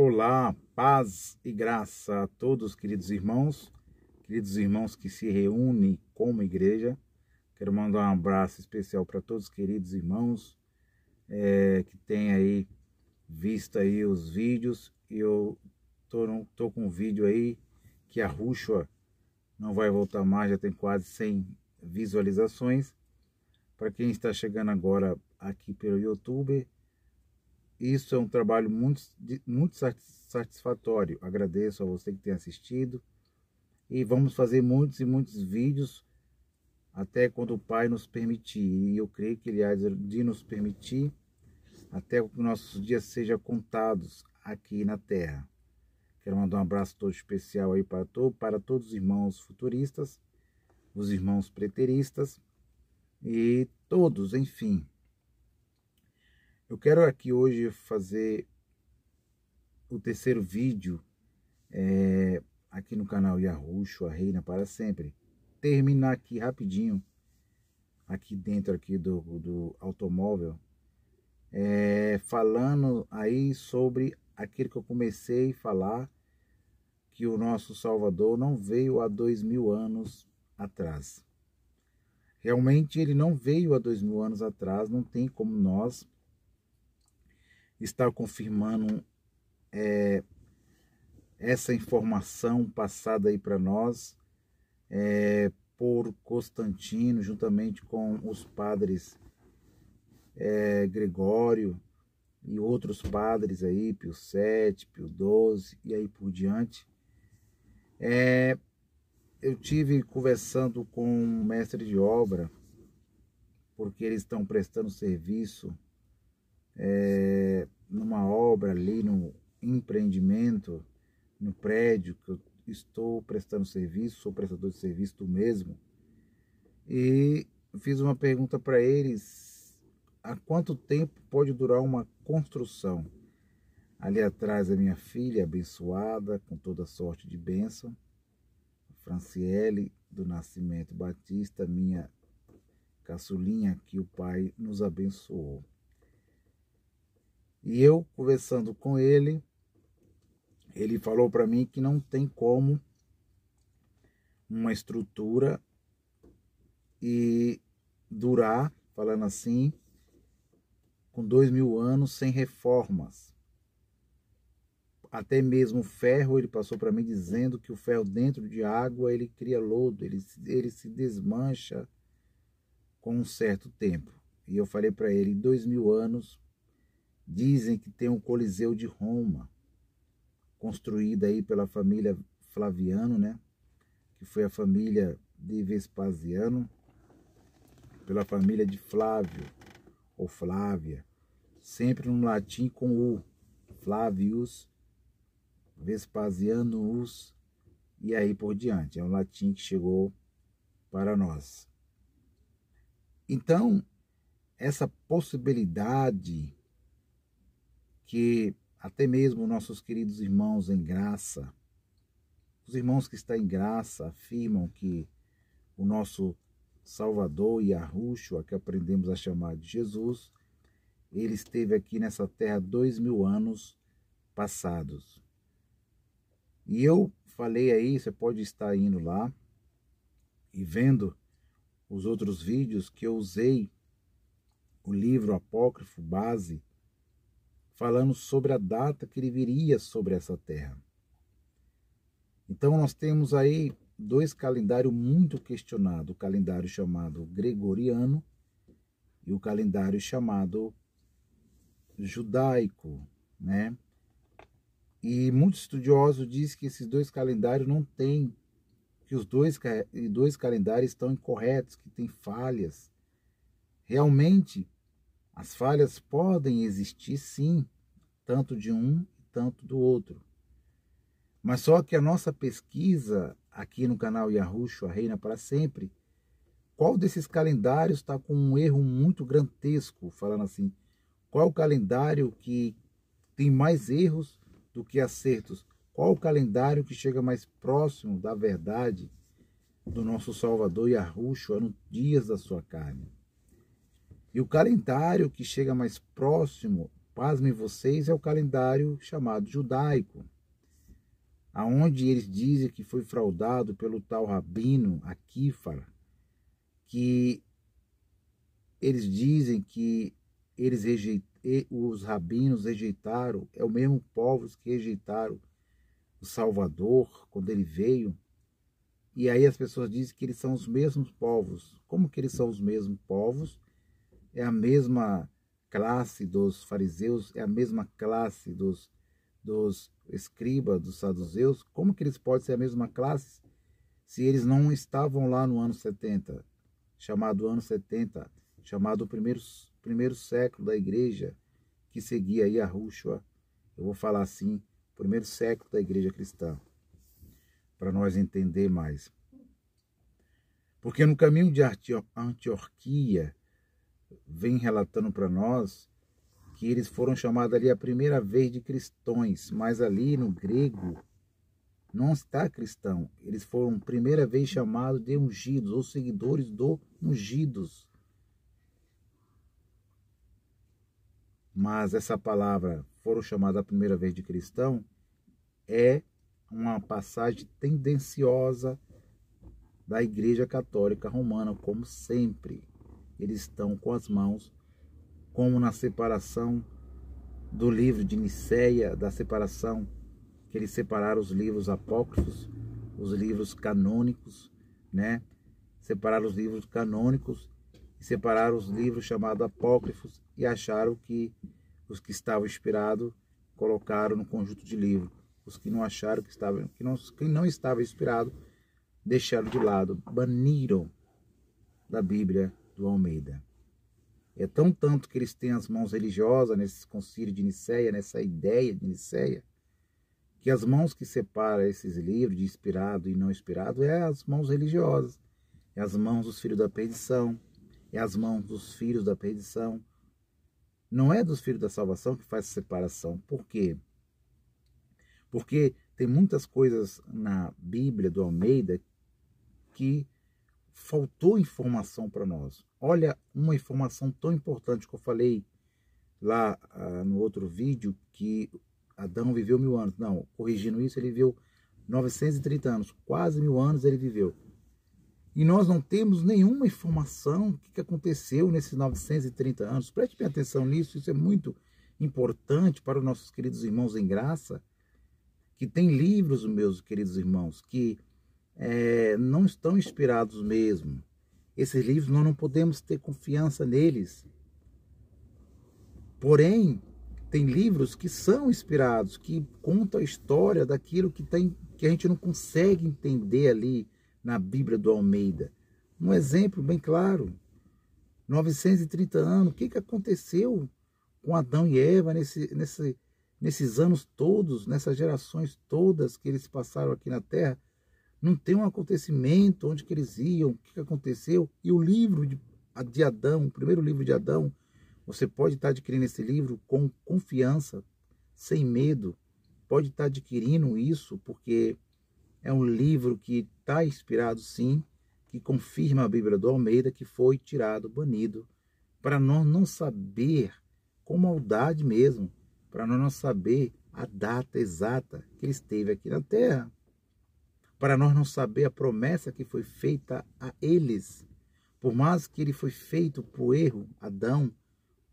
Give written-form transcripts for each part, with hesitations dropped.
Olá, paz e graça a todos, queridos irmãos que se reúnem como igreja. Quero mandar um abraço especial para todos os queridos irmãos que têm aí visto aí os vídeos. E eu tô com um vídeo aí que a Rushua não vai voltar mais, já tem quase 100 visualizações. Para quem está chegando agora aqui pelo YouTube, isso é um trabalho muito satisfatório. Agradeço a você que tem assistido. E vamos fazer muitos e muitos vídeos até quando o Pai nos permitir. E eu creio que Ele há de nos permitir até que nossos dias sejam contados aqui na Terra. Quero mandar um abraço todo especial aí para todos os irmãos futuristas, os irmãos preteristas e todos, enfim. Eu quero aqui hoje fazer o terceiro vídeo aqui no canal Yahushua Reina para Sempre. Terminar aqui rapidinho, aqui dentro aqui do automóvel, falando aí sobre aquilo que eu comecei a falar, que o nosso Salvador não veio há 2000 anos atrás. Realmente ele não veio há 2000 anos atrás, não tem como nós estar confirmando essa informação passada aí para nós por Constantino, juntamente com os padres Gregório e outros padres aí, Pio VII, Pio XII e aí por diante. Eu tive conversando com um mestre de obra, porque eles estão prestando serviço numa obra ali no empreendimento, no prédio que eu estou prestando serviço, sou prestador de serviço do mesmo, e fiz uma pergunta para eles: há quanto tempo pode durar uma construção? Ali atrás a minha filha abençoada, com toda sorte de bênção, Franciele do Nascimento Batista, minha caçulinha, que o Pai nos abençoou. E eu, conversando com ele, ele falou para mim que não tem como uma estrutura e durar, falando assim, com 2000 anos sem reformas. Até mesmo o ferro, ele passou para mim dizendo que o ferro dentro de água, ele cria lodo, ele se desmancha com um certo tempo. E eu falei para ele: 2000 anos, dizem que tem o Coliseu de Roma, construída aí pela família Flaviano, né? Que foi a família de Vespasiano, pela família de Flávio, ou Flávia, sempre no latim com U, Flavius, Vespasianus, e aí por diante. É um latim que chegou para nós. Então, essa possibilidade que até mesmo nossos queridos irmãos em graça, os irmãos que estão em graça, afirmam que o nosso Salvador Yahushua, que aprendemos a chamar de Jesus, ele esteve aqui nessa terra 2000 anos passados. E eu falei aí, você pode estar indo lá e vendo os outros vídeos que eu usei o livro apócrifo base, falando sobre a data que ele viria sobre essa terra. Então nós temos aí dois calendários muito questionados, o calendário chamado gregoriano e o calendário chamado judaico, né? E muitos estudiosos dizem que esses dois calendários não têm, que os dois calendários estão incorretos, que tem falhas. Realmente, as falhas podem existir sim, tanto de um e tanto do outro. Mas só que a nossa pesquisa aqui no canal Yahushua Reina para Sempre, qual desses calendários está com um erro muito grotesco, falando assim, qual o calendário que tem mais erros do que acertos? Qual o calendário que chega mais próximo da verdade do nosso Salvador Yahushua nos dias da sua carne? E o calendário que chega mais próximo pasmem vocês, é o calendário chamado judaico, aonde eles dizem que foi fraudado pelo tal rabino Aquifar, que eles dizem que os rabinos rejeitaram, é o mesmo povos que rejeitaram o Salvador quando ele veio. E aí as pessoas dizem que eles são os mesmos povos. Como que eles são os mesmos povos? É a mesma classe dos fariseus, é a mesma classe dos escribas, dos saduceus. Como que eles podem ser a mesma classe se eles não estavam lá no ano 70, chamado ano 70, chamado o primeiro século da igreja, que seguia aí a Yahushua, eu vou falar assim, primeiro século da igreja cristã, para nós entender mais. Porque no caminho de Antioquia, vem relatando para nós que eles foram chamados ali a primeira vez de cristãos, mas ali no grego não está cristão. Eles foram primeira vez chamados de ungidos, ou seguidores do ungidos. Mas essa palavra, foram chamados a primeira vez de cristão, é uma passagem tendenciosa da Igreja Católica Romana, como sempre. Eles estão com as mãos, como na separação do livro de Nicéia, da separação, que eles separaram os livros apócrifos, os livros canônicos, né? Separaram os livros canônicos e separaram os livros chamados apócrifos e acharam que os que estavam inspirados colocaram no conjunto de livros. Os que não acharam que não estava inspirado deixaram de lado, baniram da Bíblia do Almeida. É tanto que eles têm as mãos religiosas nesse concílio de Nicéia, nessa ideia de Nicéia, que as mãos que separam esses livros de inspirado e não inspirado é as mãos religiosas, é as mãos dos filhos da perdição, é as mãos dos filhos da perdição. Não é dos filhos da salvação que faz separação. Por quê? Porque tem muitas coisas na Bíblia do Almeida que faltou informação para nós. Olha, uma informação tão importante que eu falei lá no outro vídeo, que Adão viveu 1000 anos. Não, corrigindo isso, ele viveu 930 anos, quase 1000 anos ele viveu. E nós não temos nenhuma informação do que aconteceu nesses 930 anos. Preste bem atenção nisso, isso é muito importante para os nossos queridos irmãos em graça, que tem livros, meus queridos irmãos, que não estão inspirados mesmo. Esses livros nós não podemos ter confiança neles. Porém, tem livros que são inspirados, que contam a história daquilo que a gente não consegue entender ali na Bíblia do Almeida. Um exemplo bem claro, 930 anos, o que aconteceu com Adão e Eva nesses anos todos, nessas gerações todas que eles passaram aqui na Terra? Não tem um acontecimento, onde que eles iam, o que aconteceu. E o livro de Adão, o primeiro livro de Adão, você pode estar adquirindo esse livro com confiança, sem medo. Pode estar adquirindo isso, porque é um livro que está inspirado sim, que confirma a Bíblia do Almeida, que foi tirado, banido, para nós não saber, com maldade mesmo, para nós não saber a data exata que ele esteve aqui na Terra, para nós não saber a promessa que foi feita a eles. Por mais que ele foi feito por erro, Adão,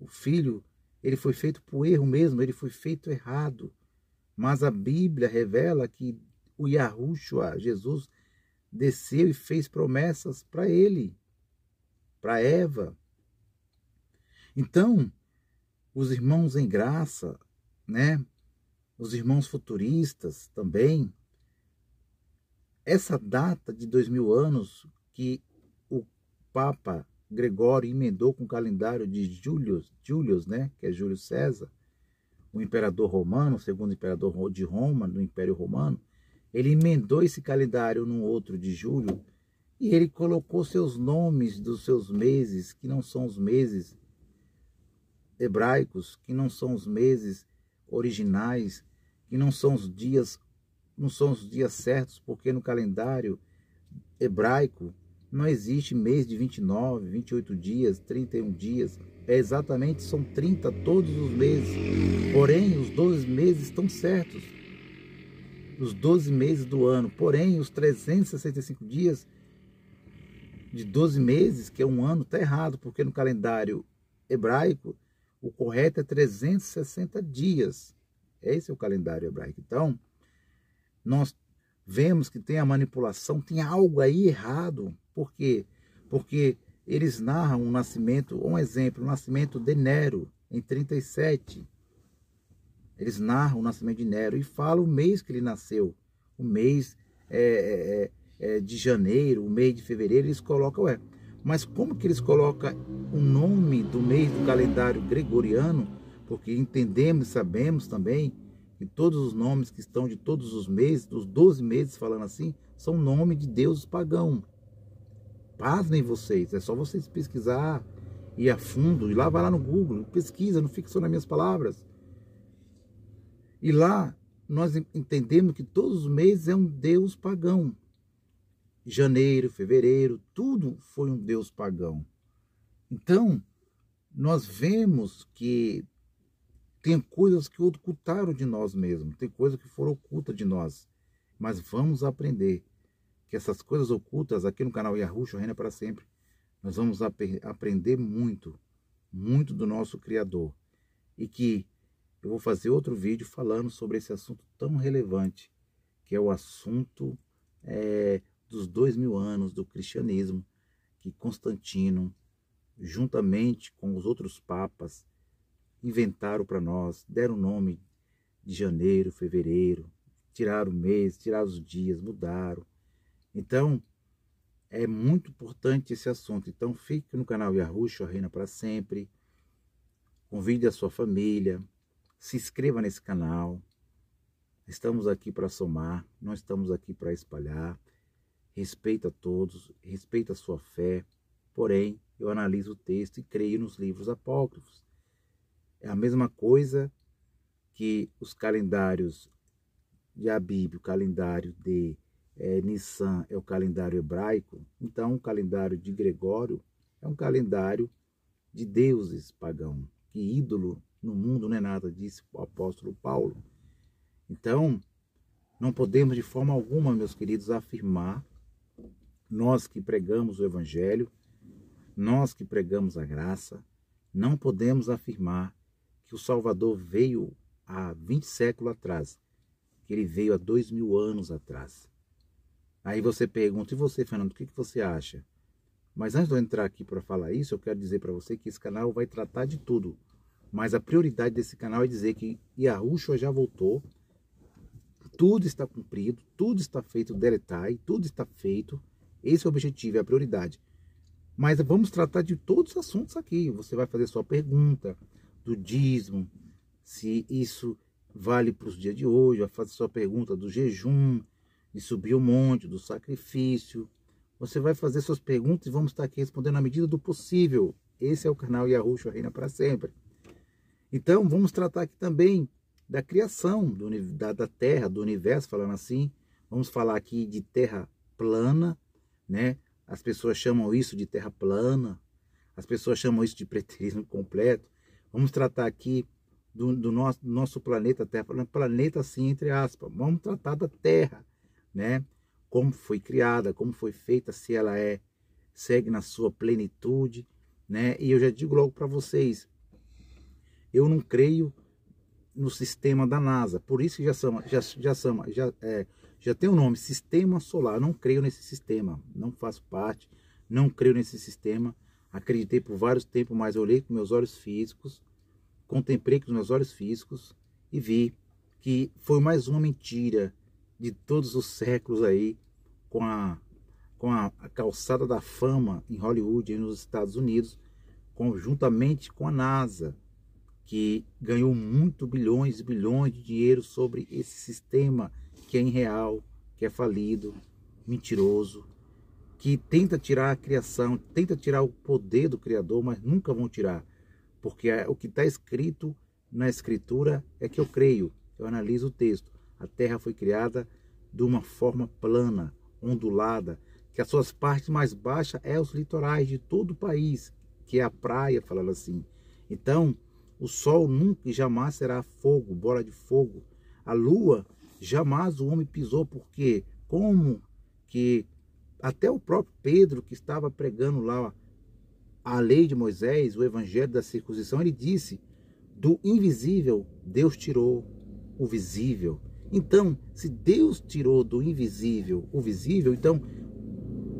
o filho, ele foi feito por erro mesmo, ele foi feito errado. Mas a Bíblia revela que o Yahushua, Jesus, desceu e fez promessas para ele, para Eva. Então, os irmãos em graça, né? Os irmãos futuristas também, essa data de 2000 anos que o Papa Gregório emendou com o calendário de Július, né, que é Júlio César, o imperador romano, o segundo imperador de Roma, do Império Romano, ele emendou esse calendário num outro de julho e ele colocou seus nomes dos seus meses, que não são os meses hebraicos, que não são os meses originais, que não são os dias certos, porque no calendário hebraico não existe mês de 29, 28 dias, 31 dias. exatamente, são 30 todos os meses. Porém, os 12 meses estão certos. Os 12 meses do ano. Porém, os 365 dias de 12 meses, que é um ano, está errado, porque no calendário hebraico, o correto é 360 dias. Esse é o calendário hebraico. Então, nós vemos que tem a manipulação, tem algo aí errado. Por quê? Porque eles narram o nascimento, um exemplo, o nascimento de Nero, em 37. Eles narram o nascimento de Nero e falam o mês que ele nasceu. O mês de janeiro, o mês de fevereiro, eles colocam, mas como que eles colocam o nome do mês do calendário gregoriano? Porque entendemos e sabemos também que todos os nomes que estão de todos os meses, dos 12 meses falando assim, são nome de deuses pagãos. Pasmem vocês, é só vocês pesquisar, ir a fundo, e lá vai lá no Google, pesquisa, não fica só nas minhas palavras. E lá nós entendemos que todos os meses é um deus pagão. Janeiro, fevereiro, tudo foi um deus pagão. Então, nós vemos que tem coisas que ocultaram de nós mesmos, tem coisas que foram ocultas de nós. Mas vamos aprender que essas coisas ocultas, aqui no canal Yahushua Reina para Sempre, nós vamos aprender muito, muito do nosso Criador. E que eu vou fazer outro vídeo falando sobre esse assunto tão relevante, que é o assunto dos 2000 anos do cristianismo, que Constantino, juntamente com os outros papas, inventaram para nós, deram o nome de janeiro, fevereiro, tiraram o mês, tiraram os dias, mudaram. Então, é muito importante esse assunto. Então, fique no canal Yahushua Reina para Sempre, convide a sua família, se inscreva nesse canal. Estamos aqui para somar, não estamos aqui para espalhar. Respeita a todos, respeita a sua fé, porém, eu analiso o texto e creio nos livros apócrifos. É a mesma coisa que os calendários de Abib, o calendário de Nissan é o calendário hebraico, então o calendário de Gregório é um calendário de deuses pagãos, que ídolo no mundo não é nada, disse o apóstolo Paulo. Então, não podemos de forma alguma, meus queridos, afirmar, nós que pregamos o Evangelho, nós que pregamos a graça, não podemos afirmar que o Salvador veio há 20 séculos atrás, que ele veio há 2000 anos atrás. Aí você pergunta, e você, Fernando, o que você acha? Mas antes de eu entrar aqui para falar isso, eu quero dizer para você que esse canal vai tratar de tudo. Mas a prioridade desse canal é dizer que Yahushua já voltou, tudo está cumprido, tudo está feito, deletai, tudo está feito. Esse é o objetivo, é a prioridade. Mas vamos tratar de todos os assuntos aqui. Você vai fazer sua pergunta do dízimo, se isso vale para os dias de hoje, vai fazer sua pergunta do jejum, de subir o monte, do sacrifício. Você vai fazer suas perguntas e vamos estar aqui respondendo na medida do possível. Esse é o canal Yahushua Reina para Sempre. Então, vamos tratar aqui também da criação da Terra, do universo, falando assim. Vamos falar aqui de terra plana, né? As pessoas chamam isso de terra plana, as pessoas chamam isso de preterismo completo. Vamos tratar aqui do nosso planeta Terra, planeta assim, entre aspas. Vamos tratar da Terra, né? Como foi criada, como foi feita, se ela segue na sua plenitude, né? E eu já digo logo para vocês, eu não creio no sistema da NASA, por isso que já tem o nome, Sistema Solar. Eu não creio nesse sistema, não faço parte, não creio nesse sistema. Acreditei por vários tempos, mas olhei com meus olhos físicos, contemplei com os meus olhos físicos e vi que foi mais uma mentira de todos os séculos aí, com a calçada da fama em Hollywood e nos Estados Unidos, conjuntamente com a NASA, que ganhou muito bilhões e bilhões de dinheiro sobre esse sistema que é irreal, que é falido, mentiroso, que tenta tirar a criação, tenta tirar o poder do Criador, mas nunca vão tirar, porque o que está escrito na Escritura é que eu creio, eu analiso o texto. A Terra foi criada de uma forma plana, ondulada, que as suas partes mais baixas é os litorais de todo o país, que é a praia, falando assim, Então, o sol nunca e jamais será fogo, bola de fogo. A lua, jamais o homem pisou, porque como que até o próprio Pedro, que estava pregando lá a lei de Moisés, o evangelho da circuncisão, ele disse, do invisível, Deus tirou o visível. Então, se Deus tirou do invisível o visível, então,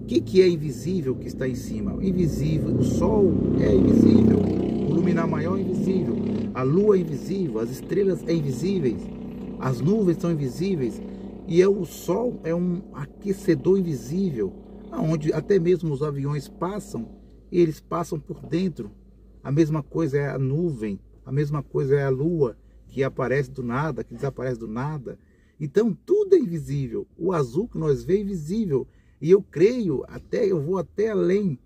o que é invisível que está em cima? O invisível, o sol é invisível, o luminar maior é invisível, a lua é invisível, as estrelas são invisíveis, as nuvens são invisíveis, e o sol é um aquecedor invisível, onde até mesmo os aviões passam, eles passam por dentro. A mesma coisa é a nuvem, a mesma coisa é a lua, que aparece do nada, que desaparece do nada. Então tudo é invisível. O azul que nós vemos é invisível. E eu creio, eu vou até além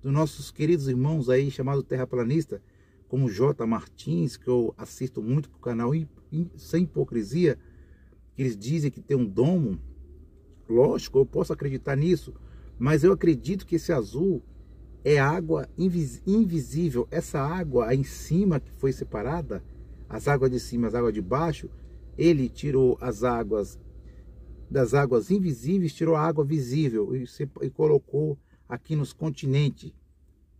dos nossos queridos irmãos aí, chamados terraplanista, como J. Martins, que eu assisto muito para o canal Sem Hipocrisia, que eles dizem que tem um domo. Lógico, eu posso acreditar nisso, mas eu acredito que esse azul é água invisível. Essa água aí em cima que foi separada, as águas de cima, as águas de baixo, ele tirou as águas das águas invisíveis, tirou a água visível e colocou aqui nos continentes,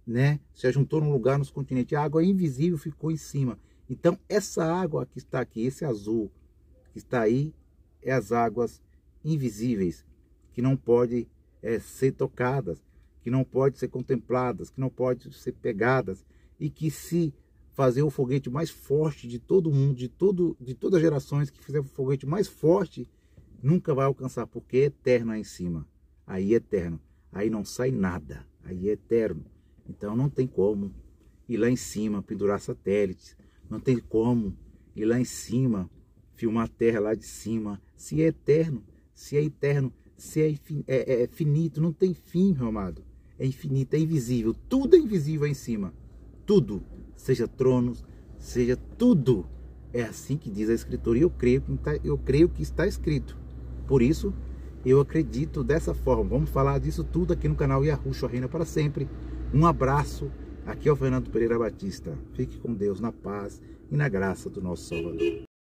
né? Se juntou num lugar nos continentes, a água invisível ficou em cima. Então essa água que está aqui, esse azul que está aí, é as águas invisíveis, que não podem ser tocadas, que não podem ser contempladas, que não podem ser pegadas, e que se fazer o foguete mais forte de todo mundo, de todas as gerações, que fizer o foguete mais forte, nunca vai alcançar, porque é eterno aí em cima. Aí é eterno, aí não sai nada, aí é eterno. Então não tem como ir lá em cima, pendurar satélites, não tem como ir lá em cima, filmar a terra lá de cima, se é eterno, se é eterno, se é finito, não tem fim, meu amado. É infinito, é invisível, tudo é invisível aí em cima, tudo, seja tronos, seja tudo. É assim que diz a Escritura, e eu creio que está escrito. Por isso, eu acredito dessa forma. Vamos falar disso tudo aqui no canal Yahushua Reina para sempre. Um abraço, aqui é o Fernando Pereira Batista. Fique com Deus na paz e na graça do nosso Salvador.